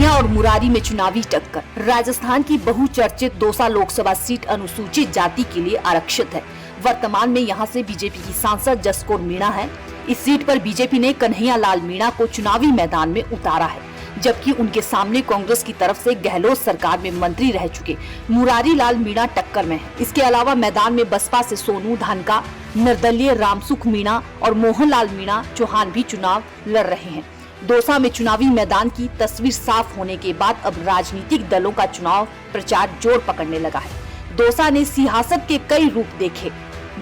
कन्हैया और मुरारी में चुनावी टक्कर। राजस्थान की बहुचर्चित दौसा लोकसभा सीट अनुसूचित जाति के लिए आरक्षित है। वर्तमान में यहां से बीजेपी की सांसद जसकौर मीणा है। इस सीट पर बीजेपी ने कन्हैया लाल मीणा को चुनावी मैदान में उतारा है, जबकि उनके सामने कांग्रेस की तरफ से गहलोत सरकार में मंत्री रह चुके मुरारी लाल मीणा टक्कर में है। इसके अलावा मैदान में बसपा से सोनू धानका, निर्दलीय रामसुख मीणा और मोहनलाल मीणा चौहान भी चुनाव लड़ रहे हैं। दौसा में चुनावी मैदान की तस्वीर साफ होने के बाद अब राजनीतिक दलों का चुनाव प्रचार जोर पकड़ने लगा है। दौसा ने सियासत के कई रूप देखे।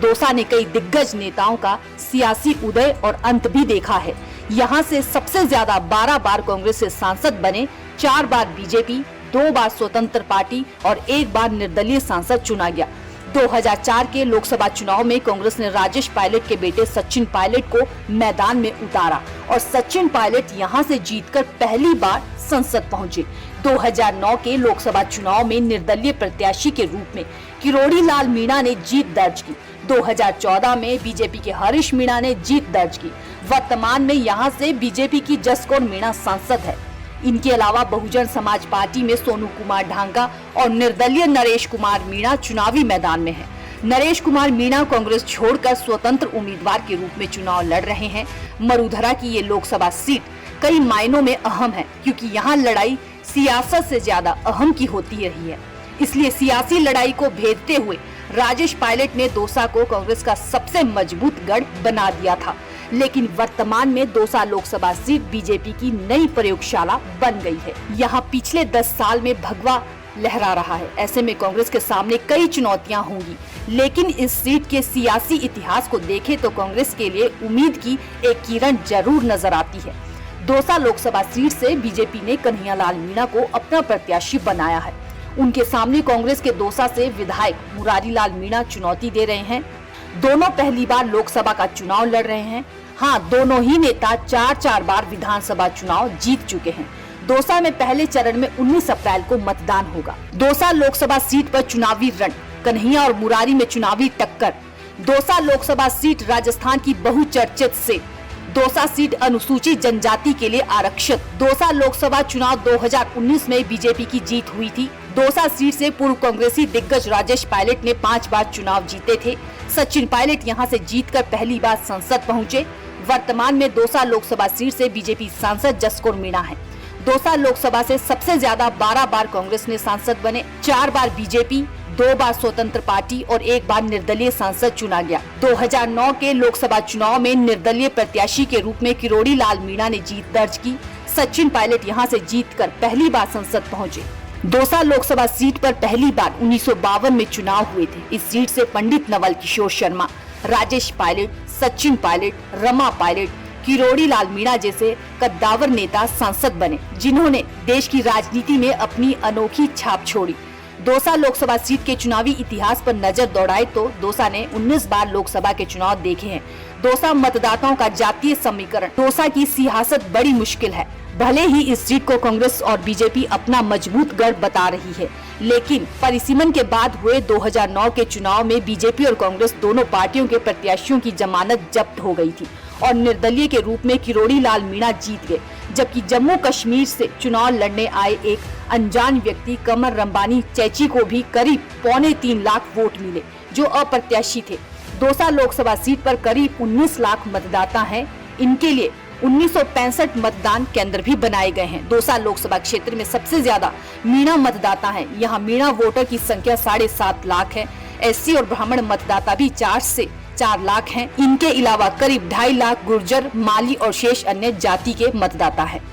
दौसा ने कई दिग्गज नेताओं का सियासी उदय और अंत भी देखा है। यहाँ से सबसे ज्यादा 12 बार कांग्रेस से सांसद बने, 4 बार बीजेपी, 2 बार स्वतंत्र पार्टी और 1 बार निर्दलीय सांसद चुना गया। 2004 के लोकसभा चुनाव में कांग्रेस ने राजेश पायलट के बेटे सचिन पायलट को मैदान में उतारा और सचिन पायलट यहां से जीतकर पहली बार संसद पहुंचे। 2009 के लोकसभा चुनाव में निर्दलीय प्रत्याशी के रूप में किरोड़ी लाल मीणा ने जीत दर्ज की। 2014 में बीजेपी के हरीश मीणा ने जीत दर्ज की। वर्तमान में यहां से बीजेपी की जसकौर मीणा सांसद है। इनके अलावा बहुजन समाज पार्टी में सोनू कुमार ढांगा और निर्दलीय नरेश कुमार मीणा चुनावी मैदान में हैं। नरेश कुमार मीणा कांग्रेस छोड़कर स्वतंत्र उम्मीदवार के रूप में चुनाव लड़ रहे हैं। मरुधरा की ये लोकसभा सीट कई मायनों में अहम है, क्योंकि यहाँ लड़ाई सियासत से ज्यादा अहम की होती रही है। इसलिए सियासी लड़ाई को भेदते हुए राजेश पायलट ने दौसा को कांग्रेस का सबसे मजबूत गढ़ बना दिया था। लेकिन वर्तमान में दौसा लोकसभा सीट बीजेपी की नई प्रयोगशाला बन गई है। यहाँ पिछले 10 साल में भगवा लहरा रहा है। ऐसे में कांग्रेस के सामने कई चुनौतियां होंगी, लेकिन इस सीट के सियासी इतिहास को देखें तो कांग्रेस के लिए उम्मीद की एक किरण जरूर नजर आती है। दौसा लोकसभा सीट से बीजेपी ने कन्हैया लाल मीणा को अपना प्रत्याशी बनाया है। उनके सामने कांग्रेस के दौसा से विधायक मुरारी लाल मीणा चुनौती दे रहे हैं। दोनों पहली बार लोकसभा का चुनाव लड़ रहे हैं। हाँ, दोनों ही नेता 4 बार विधानसभा चुनाव जीत चुके हैं। दौसा में पहले चरण में 19 अप्रैल को मतदान होगा। दौसा लोकसभा सीट पर चुनावी रण, कन्हैया और मुरारी में चुनावी टक्कर। दौसा लोकसभा सीट राजस्थान की बहुचर्चित सीट। दौसा सीट अनुसूचित जनजाति के लिए आरक्षित। दौसा लोकसभा चुनाव 2019 में बीजेपी की जीत हुई थी। दौसा सीट से पूर्व कांग्रेसी दिग्गज राजेश पायलट ने 5 बार चुनाव जीते थे। सचिन पायलट यहां से जीतकर पहली बार संसद पहुंचे। वर्तमान में दौसा लोकसभा सीट से बीजेपी सांसद जसकौर मीणा है। दौसा लोकसभा से सबसे ज्यादा 12 बार कांग्रेस ने सांसद बने, 4 बार बीजेपी, 2 बार स्वतंत्र पार्टी और 1 बार निर्दलीय सांसद चुना गया। 2009 के लोकसभा चुनाव में निर्दलीय प्रत्याशी के रूप में किरोड़ी लाल मीणा ने जीत दर्ज की। सचिन पायलट यहां से जीतकर पहली बार संसद पहुंचे। दौसा लोकसभा सीट पर पहली बार 1952 में चुनाव हुए थे। इस सीट से पंडित नवल किशोर शर्मा, राजेश पायलट, सचिन पायलट, रमा पायलट, किरोड़ी लाल मीणा जैसे कद्दावर नेता सांसद बने, जिन्होंने देश की राजनीति में अपनी अनोखी छाप छोड़ी। दौसा लोकसभा सीट के चुनावी इतिहास पर नजर दौड़ाए तो दौसा ने 19 बार लोकसभा के चुनाव देखे हैं। दौसा मतदाताओं का जातीय समीकरण। दौसा की सियासत बड़ी मुश्किल है। भले ही इस सीट को कांग्रेस और बीजेपी अपना मजबूत गढ़ बता रही है, लेकिन परिसीमन के बाद हुए 2009 के चुनाव में बीजेपी और कांग्रेस दोनों पार्टियों के प्रत्याशियों की जमानत जब्त हो गई थी और निर्दलीय के रूप में किरोड़ी लाल मीणा जीत गए, जबकि जम्मू कश्मीर से चुनाव लड़ने आए एक अनजान व्यक्ति कमर रंबानी चैची को भी करीब 2.25 लाख वोट मिले, जो अप्रत्याशी थे। दौसा लोकसभा सीट पर करीब 19 लाख मतदाता हैं। इनके लिए 1965 मतदान केंद्र भी बनाए गए हैं। दौसा लोकसभा क्षेत्र में सबसे ज्यादा मीणा मतदाता हैं। यहाँ मीणा वोटर की संख्या 7.5 लाख है। एससी और ब्राह्मण मतदाता भी 4 से 4 लाख हैं। इनके अलावा करीब 2.5 लाख गुर्जर, माली और शेष अन्य जाति के मतदाता हैं।